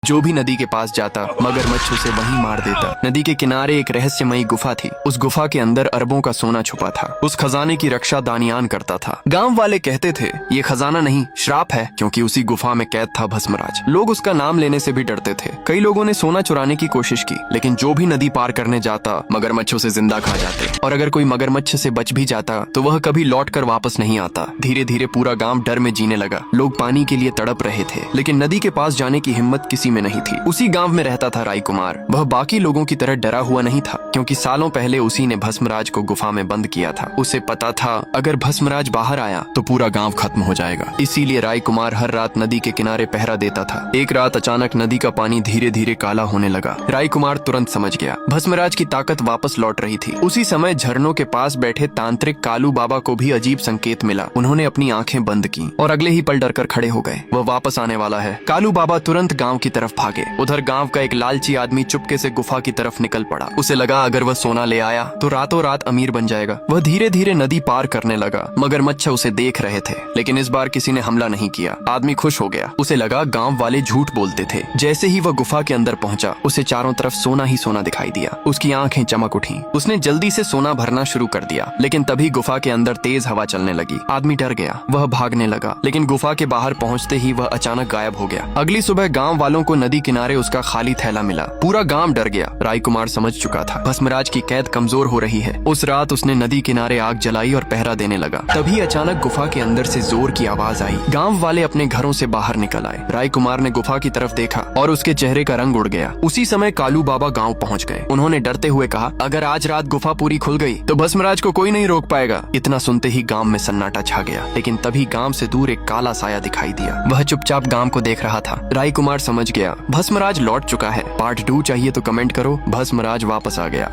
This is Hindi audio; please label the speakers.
Speaker 1: जो भी नदी के पास जाता मगरमच्छ उसे वहीं मार देता। नदी के किनारे एक रहस्यमयी गुफा थी। उस गुफा के अंदर अरबों का सोना छुपा था। उस खजाने की रक्षा दानियान करता था। गांव वाले कहते थे ये खजाना नहीं श्राप है, क्योंकि उसी गुफा में कैद था भस्मराज। लोग उसका नाम लेने से भी डरते थे। कई लोगों ने सोना चुराने की कोशिश की, लेकिन जो भी नदी पार करने जाता मगरमच्छ उसे जिंदा खा जाते। और अगर कोई मगरमच्छ से बच भी जाता तो वह कभी लौट कर वापस नहीं आता। धीरे धीरे पूरा गांव डर में जीने लगा। लोग पानी के लिए तड़प रहे थे, लेकिन नदी के पास जाने की हिम्मत किसी में नहीं थी। उसी गांव में रहता था राजकुमार। वह बाकी लोगों की तरह डरा हुआ नहीं था, क्योंकि सालों पहले उसी ने भस्मराज को गुफा में बंद किया था। उसे पता था अगर भस्मराज बाहर आया तो पूरा गांव खत्म हो जाएगा। इसीलिए राजकुमार हर रात नदी के किनारे पहरा देता था। एक रात अचानक नदी का पानी धीरे धीरे काला होने लगा। राजकुमार तुरंत समझ गया भस्मराज की ताकत वापस लौट रही थी। उसी समय झरनों के पास बैठे तांत्रिक कालू बाबा को भी अजीब संकेत मिला। उन्होंने अपनी आंखें बंद की और अगले ही पल डरकर खड़े हो गए। वह वापस आने वाला है। कालू बाबा तुरंत गांव की तरफ भागे। उधर गांव का एक लालची आदमी चुपके से गुफा की तरफ निकल पड़ा। उसे लगा अगर वह सोना ले आया तो रातों रात अमीर बन जाएगा। वह धीरे धीरे नदी पार करने लगा। मगरमच्छ उसे देख रहे थे, लेकिन इस बार किसी ने हमला नहीं किया। आदमी खुश हो गया। उसे लगा गांव वाले झूठ बोलते थे। जैसे ही वह गुफा के अंदर पहुंचा, उसे चारों तरफ सोना ही सोना दिखाई दिया। उसकी आंखें चमक उठी। उसने जल्दी से सोना भरना शुरू कर दिया, लेकिन तभी गुफा के अंदर तेज हवा चलने लगी। आदमी डर गया। वह भागने लगा, लेकिन गुफा के बाहर पहुंचते ही वह अचानक गायब हो गया। अगली सुबह गांव वालों को नदी किनारे उसका खाली थैला मिला। पूरा गांव डर गया। राजकुमार समझ चुका था भस्मराज की कैद कमजोर हो रही है। उस रात उसने नदी किनारे आग जलाई और पहरा देने लगा। तभी अचानक गुफा के अंदर से जोर की आवाज आई। गांव वाले अपने घरों से बाहर निकल आए। राजकुमार ने गुफा की तरफ देखा और उसके चेहरे का रंग उड़ गया। उसी समय कालू बाबा गांव पहुंच गए। उन्होंने डरते हुए कहा अगर आज रात गुफा पूरी खुल गई तो भस्मराज को कोई नहीं रोक पाएगा। इतना सुनते ही गांव में सन्नाटा छा गया, लेकिन तभी गांव से दूर एक काला साया दिखाई दिया। वह चुपचाप गांव को देख रहा था। राजकुमार समझ गया भस्मराज लौट चुका है। पार्ट 2 चाहिए तो कमेंट करो। भस्मराज वापस आ गया।